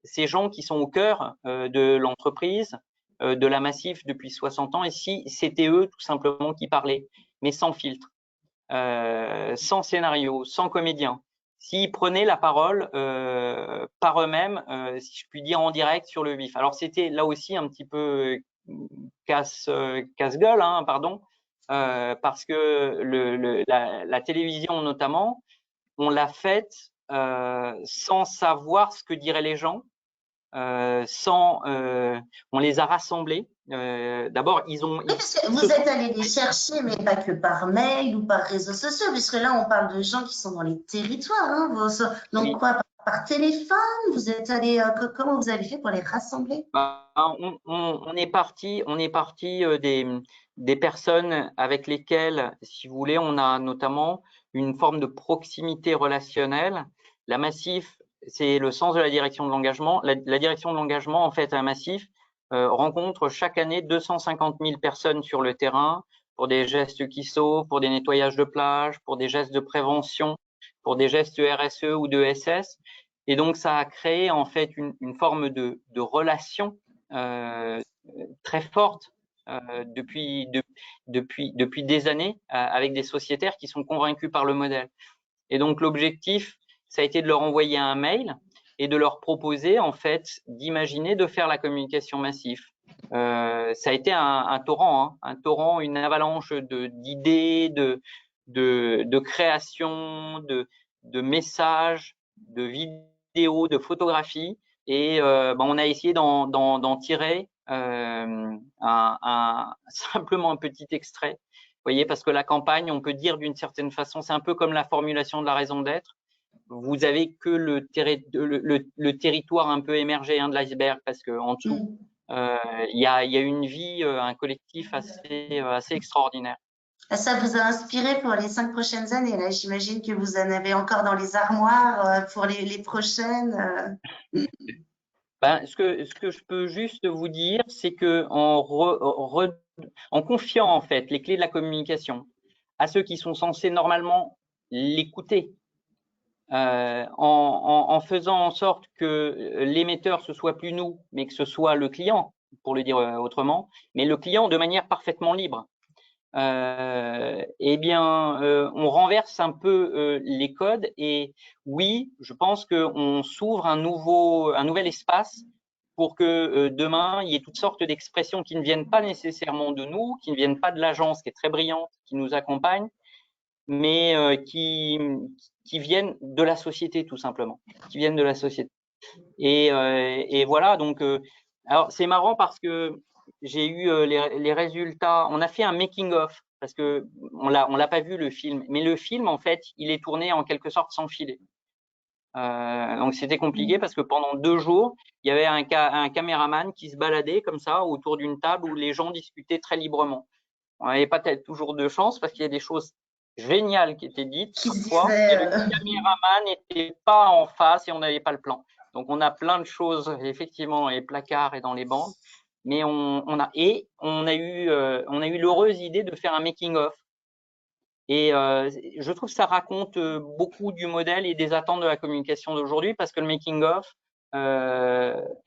ces gens qui sont au cœur de l'entreprise, de la Massif depuis 60 ans, et si c'était eux tout simplement qui parlaient, mais sans filtre, sans scénario, sans comédien, s'ils prenaient la parole par eux-mêmes, si je puis dire en direct sur le vif. Alors c'était là aussi un petit peu casse-gueule, hein, pardon, parce que la télévision notamment, on l'a faite sans savoir ce que diraient les gens, on les a rassemblés. D'abord, Oui, parce que vous êtes allé les chercher, mais pas que par mail ou par réseaux sociaux, puisque là, on parle de gens qui sont dans les territoires. Hein, donc, oui, quoi, par téléphone? Vous êtes allé, comment vous avez fait pour les rassembler? on est parti des personnes avec lesquelles, si vous voulez, on a notamment une forme de proximité relationnelle. La Massif, c'est le sens de la direction de l'engagement. La direction de l'engagement, en fait, à Massif, rencontre chaque année 250 000 personnes sur le terrain pour des gestes qui sauvent, pour des nettoyages de plage, pour des gestes de prévention, pour des gestes RSE ou de SS. Et donc, ça a créé en fait une forme de relation très forte depuis des années avec des sociétaires qui sont convaincus par le modèle. Et donc, l'objectif, ça a été de leur envoyer un mail et de leur proposer en fait d'imaginer de faire la communication massive. Ça a été un torrent, hein, un torrent, une avalanche d'idées, de création, de messages, de vidéos, de photographies, et on a essayé d'en tirer simplement un petit extrait. Vous voyez, parce que la campagne, on peut dire d'une certaine façon, c'est un peu comme la formulation de la raison d'être. Vous avez que le territoire un peu émergé hein, de l'iceberg, parce que en dessous, il y a une vie, un collectif assez extraordinaire. Ça vous a inspiré pour les 5 prochaines années, là. J'imagine que vous en avez encore dans les armoires pour les prochaines. Ben, ce que je peux juste vous dire, c'est que en confiant en fait les clés de la communication à ceux qui sont censés normalement l'écouter, en faisant en sorte que l'émetteur ce soit plus nous, mais que ce soit le client, pour le dire autrement, mais le client de manière parfaitement libre. Eh bien, on renverse un peu les codes et oui, je pense qu'on s'ouvre un nouvel espace pour que demain, il y ait toutes sortes d'expressions qui ne viennent pas nécessairement de nous, qui ne viennent pas de l'agence qui est très brillante, qui nous accompagne, mais qui viennent de la société tout simplement, qui viennent de la société. Et voilà, donc, alors c'est marrant parce que j'ai eu les résultats. On a fait un making of parce que on l'a pas vu le film, mais le film en fait, il est tourné en quelque sorte sans filet. Donc c'était compliqué parce que pendant 2 jours, il y avait un caméraman qui se baladait comme ça autour d'une table où les gens discutaient très librement. On n'avait pas toujours de chance parce qu'il y a des choses géniales qui étaient dites Qui se parfois, et le disait. caméraman n'était pas en face et on n'avait pas le plan. Donc on a plein de choses effectivement dans les placards et dans les bandes, mais on a eu l'heureuse idée de faire un making of. Et je trouve que ça raconte beaucoup du modèle et des attentes de la communication d'aujourd'hui parce que le making of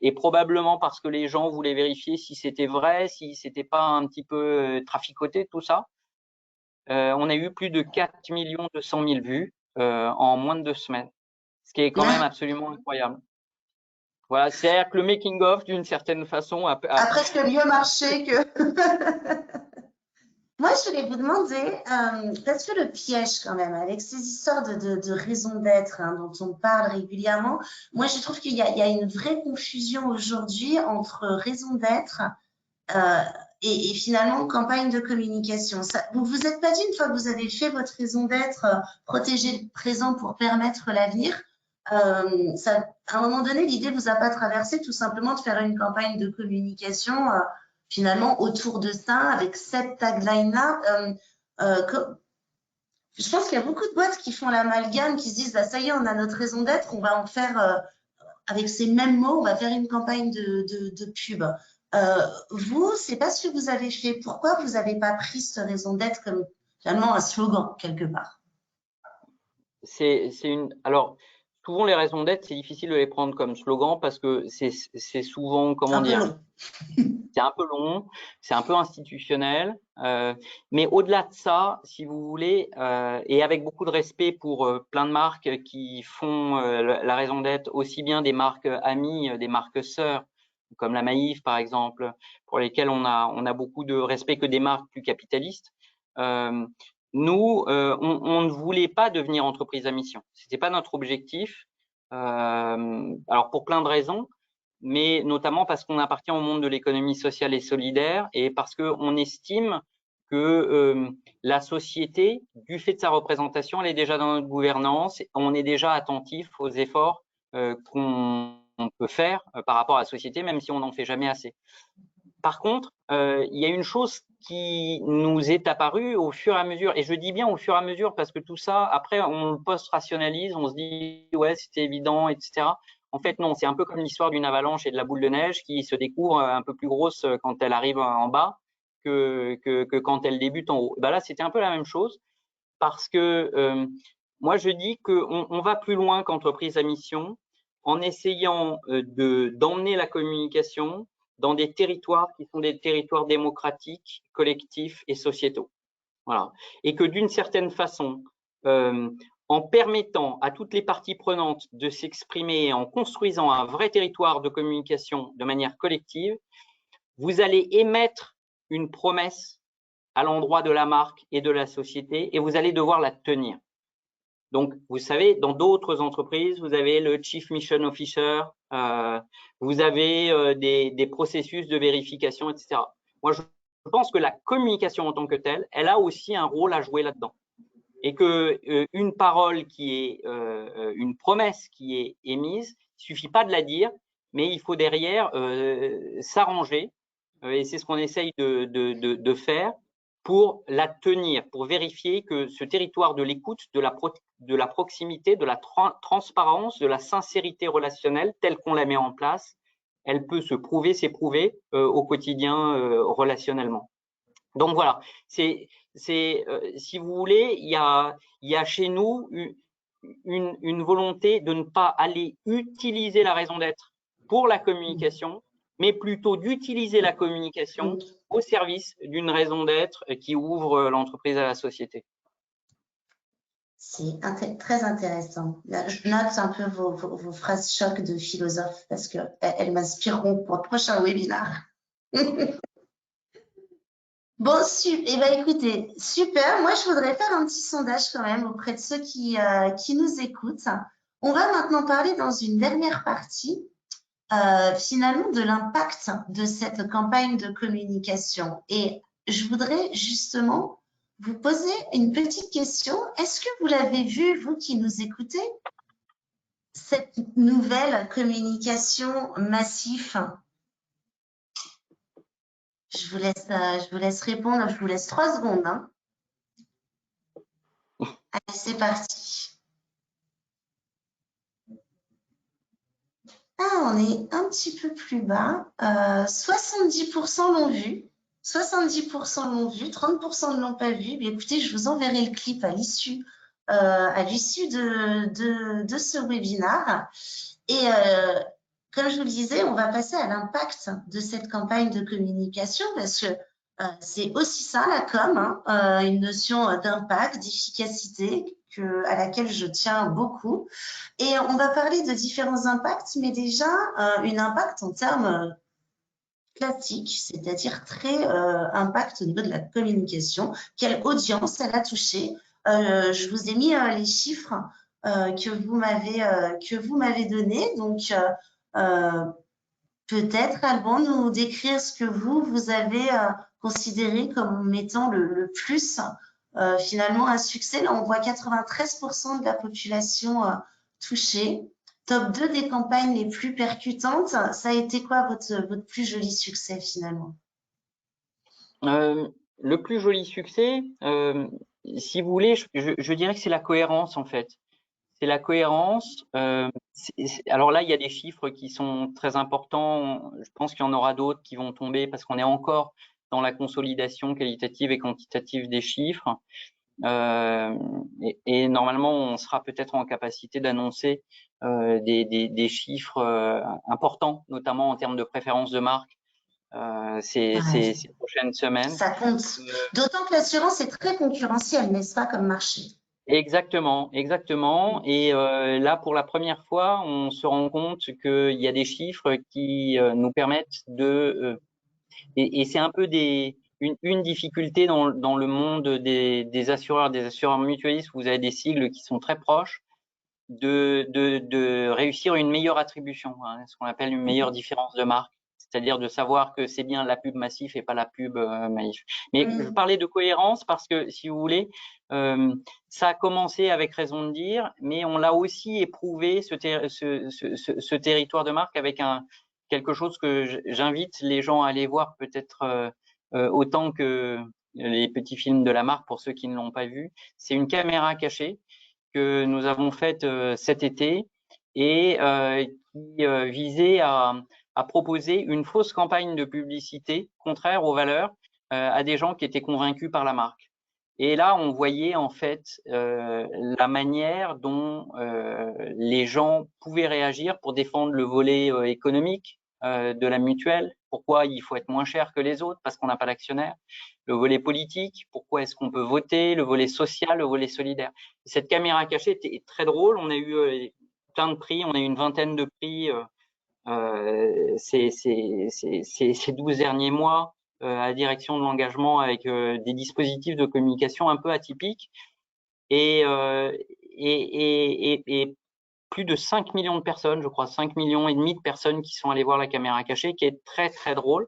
et probablement parce que les gens voulaient vérifier si c'était vrai, si c'était pas un petit peu traficoté tout ça. On a eu plus de 4 200 000 vues en moins de 2 semaines, ce qui est quand même absolument incroyable. Voilà, c'est-à-dire que le making of, d'une certaine façon, A presque mieux marché que. Moi, je voulais vous demander, parce que le piège quand même, avec ces histoires de raison d'être hein, dont on parle régulièrement, moi je trouve qu'il y a une vraie confusion aujourd'hui entre raison d'être euh, et finalement campagne de communication. Ça, vous vous êtes pas dit une fois que vous avez fait votre raison d'être, protéger le présent pour permettre l'avenir, à un moment donné, l'idée vous a pas traversé tout simplement de faire une campagne de communication finalement autour de ça avec cette tagline-là. Je pense qu'il y a beaucoup de boîtes qui font l'amalgame, qui se disent bah, ça y est, on a notre raison d'être, on va en faire avec ces mêmes mots, on va faire une campagne de pub. Vous, c'est pas ce que vous avez fait. Pourquoi vous n'avez pas pris cette raison d'être comme finalement un slogan quelque part? Alors, souvent les raisons d'être, c'est difficile de les prendre comme slogan parce que c'est souvent, comment Un peu dire, long. c'est un peu long, c'est un peu institutionnel, mais au-delà de ça, si vous voulez, et avec beaucoup de respect pour plein de marques qui font la raison d'être, aussi bien des marques amies, des marques sœurs, comme la Maïf par exemple, pour lesquelles on a beaucoup de respect que des marques plus capitalistes. Euh, Nous, on ne voulait pas devenir entreprise à mission. C'était pas notre objectif. Alors pour plein de raisons, mais notamment parce qu'on appartient au monde de l'économie sociale et solidaire et parce qu'on estime que la société, du fait de sa représentation, elle est déjà dans notre gouvernance, on est déjà attentif aux efforts qu'on peut faire par rapport à la société, même si on n'en fait jamais assez. Par contre, il y a une chose qui nous est apparue au fur et à mesure, et je dis bien au fur et à mesure parce que tout ça, après, on le post-rationalise, on se dit ouais, c'était évident, etc. En fait, non, c'est un peu comme l'histoire d'une avalanche et de la boule de neige qui se découvre un peu plus grosse quand elle arrive en bas que quand elle débute en haut. Ben là, c'était un peu la même chose parce que moi, je dis qu'on va plus loin qu'entreprise à mission en essayant d'emmener la communication dans des territoires qui sont des territoires démocratiques, collectifs et sociétaux. Voilà. Et que d'une certaine façon, en permettant à toutes les parties prenantes de s'exprimer, en construisant un vrai territoire de communication de manière collective, vous allez émettre une promesse à l'endroit de la marque et de la société et vous allez devoir la tenir. Donc, vous savez, dans d'autres entreprises, vous avez le Chief Mission Officer, vous avez des processus de vérification, etc. Moi, je pense que la communication en tant que telle, elle a aussi un rôle à jouer là-dedans. Et que une parole qui est une promesse qui est émise, il suffit pas de la dire, mais il faut derrière s'arranger. Et c'est ce qu'on essaye de faire pour la tenir, pour vérifier que ce territoire de l'écoute, de la proximité, de la transparence, de la sincérité relationnelle telle qu'on la met en place, elle peut se prouver, s'éprouver au quotidien relationnellement. Donc voilà, si vous voulez, il y a chez nous une volonté de ne pas aller utiliser la raison d'être pour la communication, mais plutôt d'utiliser la communication au service d'une raison d'être qui ouvre l'entreprise à la société. C'est très intéressant. Là, je note un peu vos phrases chocs de philosophes parce qu'elles m'inspireront pour le prochain webinaire. Bon, eh ben, écoutez, super. Moi, je voudrais faire un petit sondage quand même auprès de ceux qui nous écoutent. On va maintenant parler dans une dernière partie, finalement, de l'impact de cette campagne de communication. Et je voudrais justement vous poser une petite question. Est-ce que vous l'avez vu, vous qui nous écoutez, cette nouvelle communication massive? Je vous laisse répondre. Je vous laisse 3 secondes. Hein. Allez, c'est parti. Ah, on est un petit peu plus bas. 70% l'ont vu. 70% l'ont vu, 30% ne l'ont pas vu. Mais écoutez, je vous enverrai le clip à l'issue de ce webinaire. Et comme je vous le disais, on va passer à l'impact de cette campagne de communication parce que c'est aussi ça la com, hein, une notion d'impact, d'efficacité à laquelle je tiens beaucoup. Et on va parler de différents impacts, mais déjà un impact en termes classiques, c'est-à-dire très impact au niveau de la communication. Quelle audience elle a touché? Je vous ai mis les chiffres que vous m'avez donnés. Donc, peut-être, Alban, nous décrire ce que vous avez considéré comme étant le plus finalement un succès. Là, on voit 93% de la population touchée. Top 2 des campagnes les plus percutantes. Ça a été quoi votre plus joli succès finalement? Le plus joli succès, si vous voulez, je dirais que c'est la cohérence en fait. C'est la cohérence. Alors là, il y a des chiffres qui sont très importants. Je pense qu'il y en aura d'autres qui vont tomber parce qu'on est encore dans la consolidation qualitative et quantitative des chiffres. Et normalement, on sera peut-être en capacité d'annoncer des chiffres importants, notamment en termes de préférence de marque, ces prochaines semaines. Ça compte. D'autant que l'assurance est très concurrentielle, n'est-ce pas, comme marché? Exactement, exactement. Et là, pour la première fois, on se rend compte qu'il y a des chiffres qui nous permettent de… et c'est un peu une difficulté dans le monde des assureurs mutualistes, où vous avez des sigles qui sont très proches, de réussir une meilleure attribution, hein, ce qu'on appelle une meilleure différence de marque. C'est-à-dire de savoir que c'est bien la pub massif et pas la pub maïf. Mais je parlais de cohérence parce que, si vous voulez, ça a commencé avec raison de dire, mais on l'a aussi éprouvé, ce territoire de marque, avec quelque chose que j'invite les gens à aller voir peut-être autant que les petits films de la marque pour ceux qui ne l'ont pas vu. C'est une caméra cachée que nous avons faite cet été et qui visait à proposer une fausse campagne de publicité contraire aux valeurs à des gens qui étaient convaincus par la marque. Et là, on voyait en fait la manière dont les gens pouvaient réagir pour défendre le volet économique de la mutuelle. Pourquoi il faut être moins cher que les autres parce qu'on n'a pas d'actionnaire. Le volet politique, pourquoi est-ce qu'on peut voter. Le volet social, le volet solidaire. Et cette caméra cachée était très drôle. On a eu plein de prix. On a eu une vingtaine de prix ces 12 derniers mois à la direction de l'engagement avec des dispositifs de communication un peu atypiques et plus de 5 millions de personnes, je crois 5 millions et demi de personnes qui sont allées voir la caméra cachée, qui est très très drôle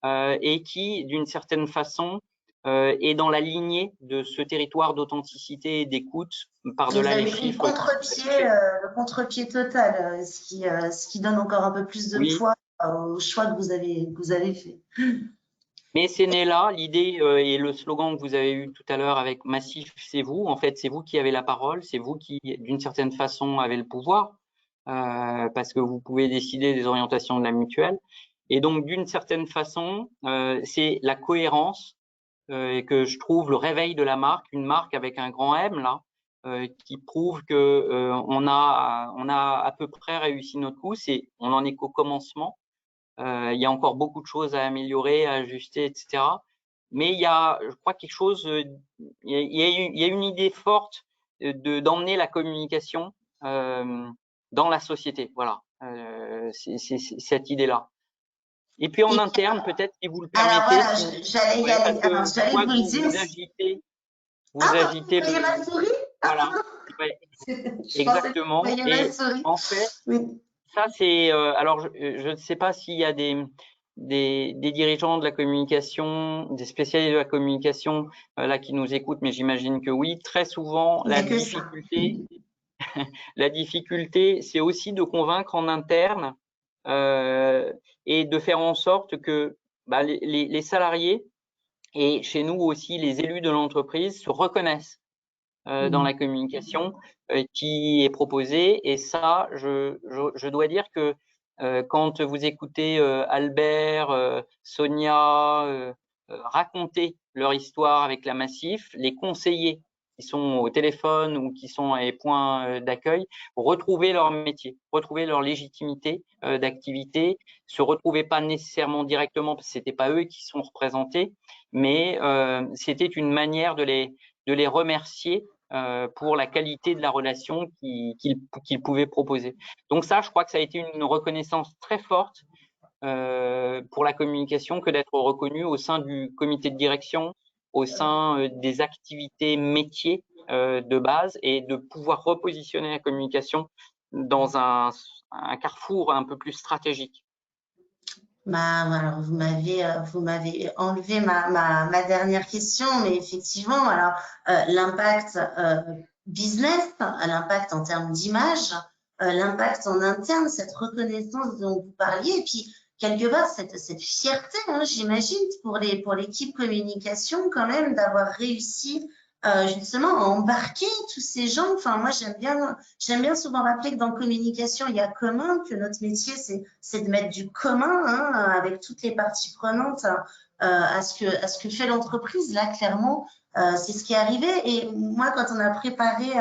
et qui d'une certaine façon est dans la lignée de ce territoire d'authenticité et d'écoute par-delà les chiffres. Le contre-pied total, ce qui donne encore un peu plus de poids au choix que vous avez fait. Mais c'est né là, l'idée et le slogan que vous avez eu tout à l'heure avec Massif, c'est vous. En fait, c'est vous qui avez la parole, c'est vous qui, d'une certaine façon, avez le pouvoir, parce que vous pouvez décider des orientations de la mutuelle. Et donc, d'une certaine façon, c'est la cohérence et que je trouve le réveil de la marque, une marque avec un grand M là, qui prouve que on a à peu près réussi notre coup. On en est qu'au commencement. Il y a encore beaucoup de choses à améliorer, à ajuster, etc. Mais il y a, je crois, quelque chose. Il y a une idée forte d'emmener la communication dans la société. Voilà, c'est cette idée-là. Et puis en Et interne, peut-être si vous le alors permettez, voilà, j'allais y ouais, parce aller. que Alors, je j'allais vois vous que le dire. Ah, vous pardon, vous agitez voyez ma souris? voilà, ouais, Je pensais que vous exactement. voyiez ma Et souris. en fait, Oui. ça c'est, alors je ne sais pas s'il y a des dirigeants de la communication, des spécialistes de la communication là qui nous écoutent, mais j'imagine que oui. Très souvent, Il n'y a que ça. la difficulté, c'est aussi de convaincre en interne et de faire en sorte que bah, les salariés et chez nous aussi les élus de l'entreprise se reconnaissent dans la communication qui est proposée. Et ça, je dois dire que quand vous écoutez Albert, Sonia raconter leur histoire avec la Massif, les conseillers qui sont au téléphone ou qui sont à les points d'accueil, retrouver leur métier, retrouver leur légitimité d'activité, se retrouver pas nécessairement directement parce que c'était pas eux qui sont représentés, mais c'était une manière de les remercier pour la qualité de la relation qu'ils pouvaient proposer. Donc ça, je crois que ça a été une reconnaissance très forte pour la communication que d'être reconnu au sein du comité de direction, au sein des activités métiers de base et de pouvoir repositionner la communication dans un carrefour un peu plus stratégique. Alors vous m'avez enlevé ma dernière question, mais effectivement, alors l'impact business, l'impact en termes d'image, l'impact en interne, cette reconnaissance dont vous parliez, et puis quelque part cette fierté, hein, j'imagine, pour l'équipe communication quand même d'avoir réussi justement à embarquer tous ces gens. Enfin, moi j'aime bien souvent rappeler que dans communication il y a commun, que notre métier c'est de mettre du commun hein, avec toutes les parties prenantes à ce que fait l'entreprise. Là, clairement, c'est ce qui est arrivé. Et moi, quand on a préparé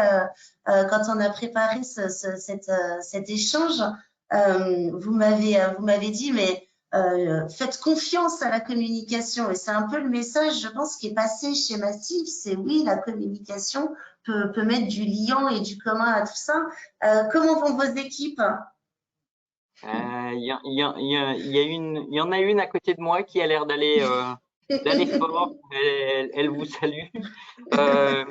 cet échange, vous m'avez dit, mais faites confiance à la communication. Et c'est un peu le message, je pense, qui est passé chez Massif. C'est oui, la communication peut mettre du liant et du commun à tout ça. Comment vont vos équipes? Il y en a une à côté de moi qui a l'air d'aller fort. Elle vous salue. Euh,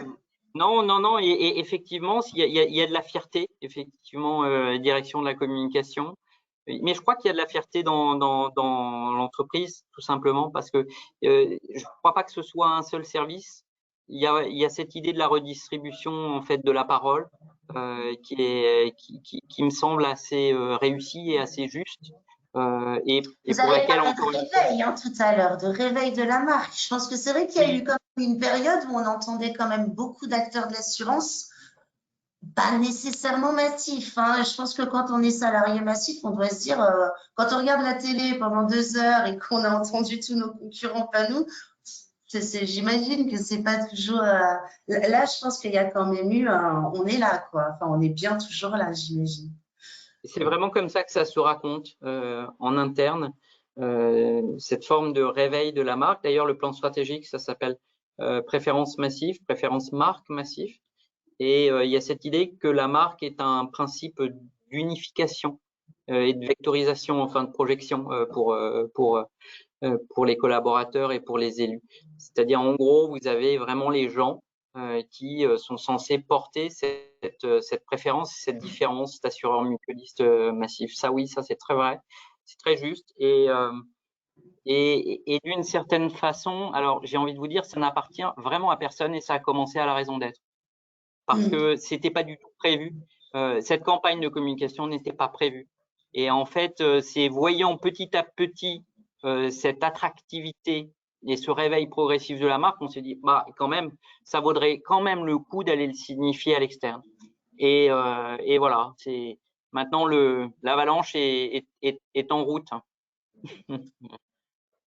non. Et effectivement, il y a de la fierté, effectivement, direction de la communication. Mais je crois qu'il y a de la fierté dans l'entreprise, tout simplement, parce que je ne crois pas que ce soit un seul service. Il y a cette idée de la redistribution en fait de la parole qui me semble assez réussie et assez juste et Vous pour avez laquelle parlé de encore une fois. réveil hein, tout à l'heure, de réveil de la marque. Je pense que c'est vrai qu'il y a eu Oui, quand même une période où on entendait quand même beaucoup d'acteurs de l'assurance, pas nécessairement massifs. Hein. Je pense que quand on est salarié massif, on doit se dire, quand on regarde la télé pendant 2 heures et qu'on a entendu tous nos concurrents, pas nous, j'imagine que c'est pas toujours. Là, je pense qu'il y a quand même eu, on est là, quoi. Enfin, on est bien toujours là, j'imagine. c'est vraiment comme ça que ça se raconte en interne, cette forme de réveil de la marque. D'ailleurs, le plan stratégique, ça s'appelle préférence massive, préférence marque massif. Et il y a cette idée que la marque est un principe d'unification et de vectorisation, enfin de projection pour les collaborateurs et pour les élus. C'est-à-dire, en gros, vous avez vraiment les gens qui sont censés porter cette préférence, cette différence d'assureur mutualiste massif. Ça, oui, ça c'est très vrai, c'est très juste. Et d'une certaine façon, alors j'ai envie de vous dire, ça n'appartient vraiment à personne et ça a commencé à la raison d'être parce Mm. que c'était pas du tout prévu. Cette campagne de communication n'était pas prévue. Et en fait, c'est voyant petit à petit cette attractivité et ce réveil progressif de la marque, on s'est dit, bah, quand même, ça vaudrait quand même le coup d'aller le signifier à l'externe. Et voilà, c'est maintenant l'avalanche est en route.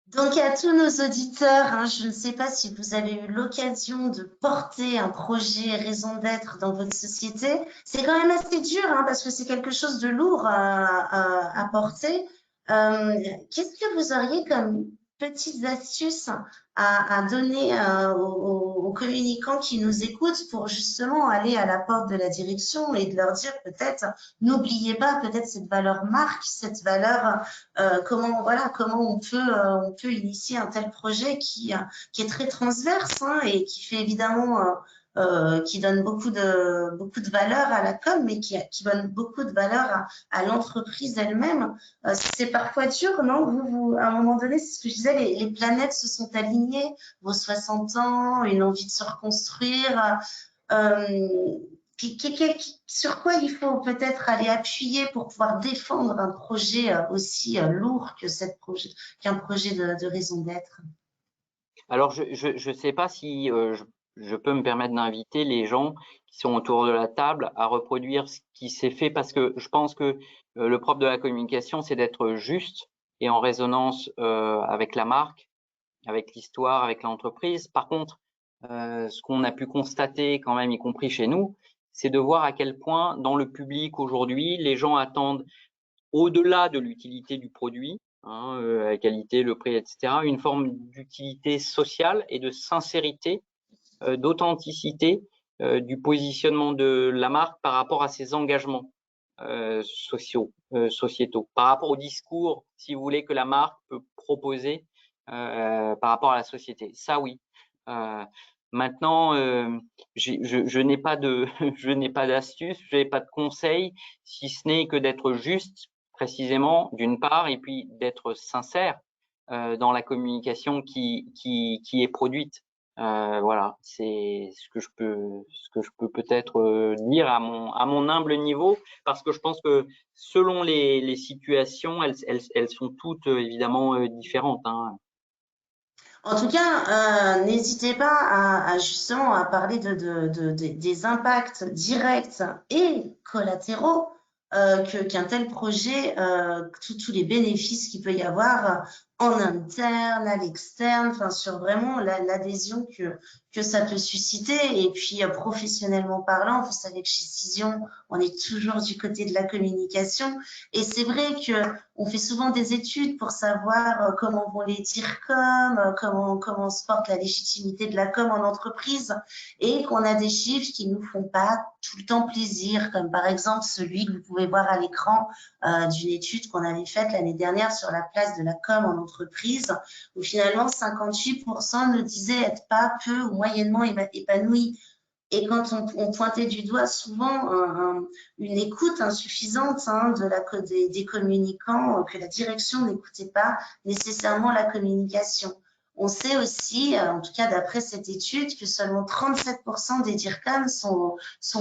Donc, à tous nos auditeurs, hein, je ne sais pas si vous avez eu l'occasion de porter un projet raison d'être dans votre société. C'est quand même assez dur, hein, parce que c'est quelque chose de lourd à porter. Qu'est-ce que vous auriez comme petites astuces à donner aux communicants qui nous écoutent pour justement aller à la porte de la direction et de leur dire peut-être, n'oubliez pas peut-être cette valeur marque, cette valeur comment on peut initier un tel projet qui est très transverse, hein, et qui fait évidemment qui donne beaucoup de valeur à la com, mais qui donne beaucoup de valeur à l'entreprise elle-même. C'est parfois dur, non? À un moment donné, c'est ce que je disais, les planètes se sont alignées, vos 60 ans, une envie de se reconstruire. Euh, sur quoi il faut peut-être aller appuyer pour pouvoir défendre un projet aussi lourd que qu'un projet de raison d'être? Alors, je sais pas si je peux me permettre d'inviter les gens qui sont autour de la table à reproduire ce qui s'est fait, parce que je pense que le propre de la communication, c'est d'être juste et en résonance avec la marque, avec l'histoire, avec l'entreprise. Par contre, ce qu'on a pu constater quand même, y compris chez nous, c'est de voir à quel point dans le public aujourd'hui, les gens attendent, au-delà de l'utilité du produit, hein, la qualité, le prix, etc., une forme d'utilité sociale et de sincérité, d'authenticité du positionnement de la marque par rapport à ses engagements sociétaux, par rapport au discours, si vous voulez, que la marque peut proposer par rapport à la société. Ça, oui. Maintenant, je n'ai pas de, je n'ai pas d'astuce, je n'ai pas de conseils, si ce n'est que d'être juste, précisément, d'une part, et puis d'être sincère dans la communication qui est produite. Voilà, c'est ce que je peux peut-être dire à mon humble niveau, parce que je pense que selon les situations, elles sont toutes évidemment différentes, hein. En tout cas, n'hésitez pas justement à parler des impacts directs et collatéraux qu'un tel projet, tous les bénéfices qu'il peut y avoir en interne, à l'externe, enfin sur vraiment l'adhésion que ça peut susciter. Et puis professionnellement parlant, vous savez que chez Cision, on est toujours du côté de la communication. Et c'est vrai que on fait souvent des études pour savoir comment vont les DIRCOM, comment se porte la légitimité de la com en entreprise, et qu'on a des chiffres qui nous font pas tout le temps plaisir, comme par exemple celui que vous pouvez voir à l'écran d'une étude qu'on avait faite l'année dernière sur la place de la com en entreprise, où finalement 58% nous disaient être pas peu ou moyennement épanouis. Et quand on pointait du doigt souvent une écoute insuffisante, hein, des communicants, que la direction n'écoutait pas nécessairement la communication. On sait aussi, en tout cas d'après cette étude, que seulement 37% des DIRCOM sont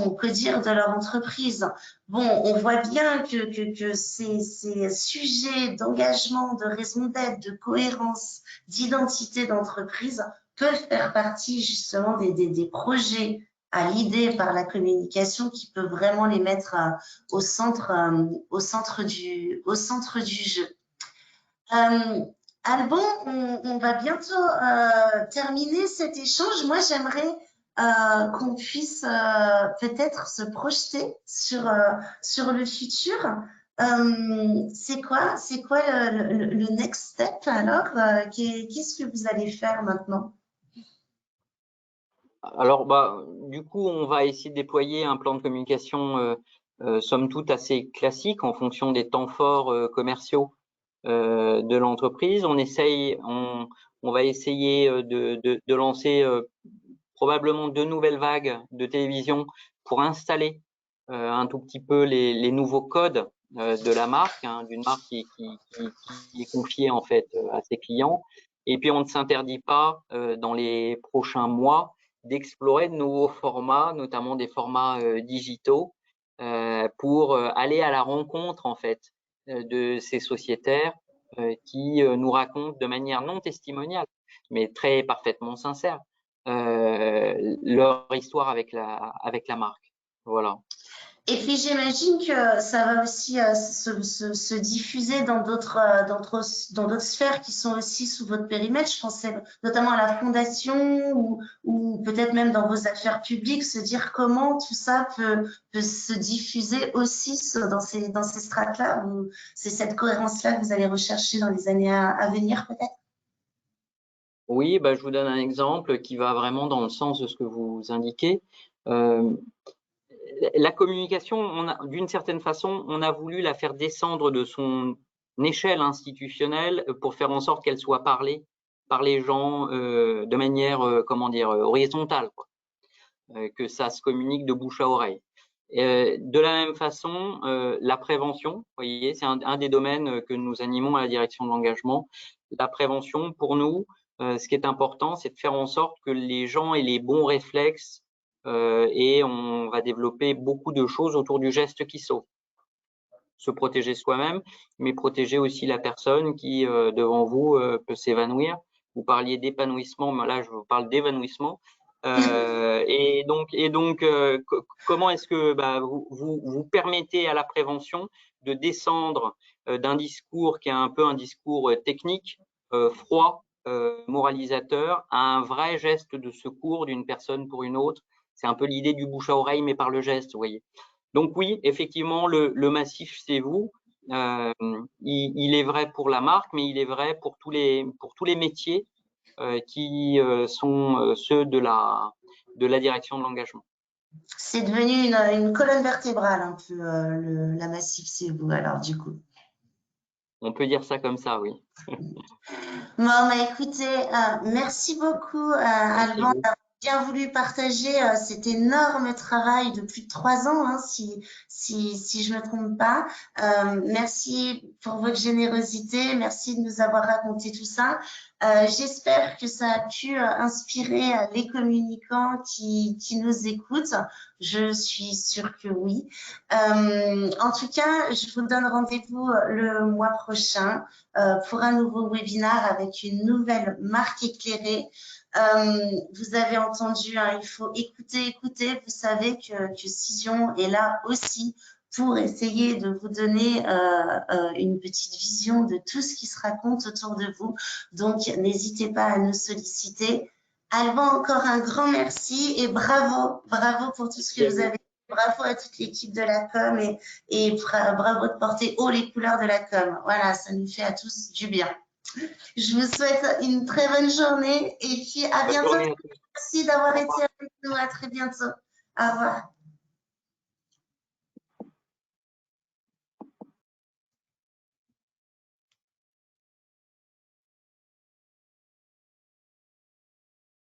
au codir de leur entreprise. Bon, on voit bien que ces sujets d'engagement, de raison d'être, de cohérence, d'identité d'entreprise peuvent faire partie justement des projets à l'idée par la communication qui peut vraiment les mettre au centre du jeu. Alban, on va bientôt terminer cet échange. Moi, j'aimerais qu'on puisse peut-être se projeter sur le futur. C'est quoi le next step alors? Qu'est-ce que vous allez faire maintenant? Alors, bah, du coup, on va essayer de déployer un plan de communication, somme toute assez classique en fonction des temps forts commerciaux de l'entreprise. On va essayer de lancer probablement 2 nouvelles vagues de télévision pour installer un tout petit peu les nouveaux codes de la marque, hein, d'une marque qui est confiée en fait à ses clients. Et puis, on ne s'interdit pas dans les prochains mois d'explorer de nouveaux formats, notamment des formats digitaux, pour aller à la rencontre en fait de ces sociétaires qui nous racontent de manière non testimoniale, mais très parfaitement sincères, leur histoire avec la marque. Voilà. Et puis j'imagine que ça va aussi se diffuser dans d'autres sphères qui sont aussi sous votre périmètre. Je pensais notamment à la fondation ou peut-être même dans vos affaires publiques, se dire comment tout ça peut se diffuser aussi dans ces strates-là. C'est cette cohérence-là que vous allez rechercher dans les années à venir peut-être? Oui, bah, je vous donne un exemple qui va vraiment dans le sens de ce que vous indiquez. La communication, d'une certaine façon, on a voulu la faire descendre de son échelle institutionnelle pour faire en sorte qu'elle soit parlée par les gens de manière, comment dire, horizontale, quoi. Que ça se communique de bouche à oreille. De la même façon, la prévention, vous voyez, c'est un des domaines que nous animons à la direction de l'engagement. La prévention, pour nous, ce qui est important, c'est de faire en sorte que les gens aient les bons réflexes et on va développer beaucoup de choses autour du geste qui sauve. Se protéger soi-même, mais protéger aussi la personne qui, devant vous, peut s'évanouir. Vous parliez d'épanouissement, mais là, je vous parle d'évanouissement. Et donc, comment est-ce que vous permettez à la prévention de descendre d'un discours qui est un peu un discours technique, froid, moralisateur, à un vrai geste de secours d'une personne pour une autre. C'est un peu l'idée du bouche à oreille, mais par le geste, vous voyez. Donc oui, effectivement, le massif, c'est vous. Il est vrai pour la marque, mais il est vrai pour tous les métiers qui sont ceux de la direction de l'engagement. C'est devenu une colonne vertébrale un peu la Massif C'est vous alors du coup. On peut dire ça comme ça, oui. Bon, bah, écoutez, merci beaucoup Alban d'avoir bien voulu partager cet énorme travail de plus de 3 ans, hein, si je me trompe pas. Merci pour votre générosité, merci de nous avoir raconté tout ça. J'espère que ça a pu inspirer les communicants qui nous écoutent. Je suis sûre que oui. En tout cas, je vous donne rendez-vous le mois prochain pour un nouveau webinaire avec une nouvelle marque éclairée. Vous avez entendu, hein, il faut écouter. Vous savez que Cision est là aussi pour essayer de vous donner une petite vision de tout ce qui se raconte autour de vous. Donc, n'hésitez pas à nous solliciter. Alban, encore un grand merci et bravo pour tout ce que vous avez. Bravo à toute l'équipe de la com et bravo de porter haut les couleurs de la com. Voilà, ça nous fait à tous du bien. Je vous souhaite une très bonne journée et puis à bientôt. Merci d'avoir été avec nous. À très bientôt. Au revoir.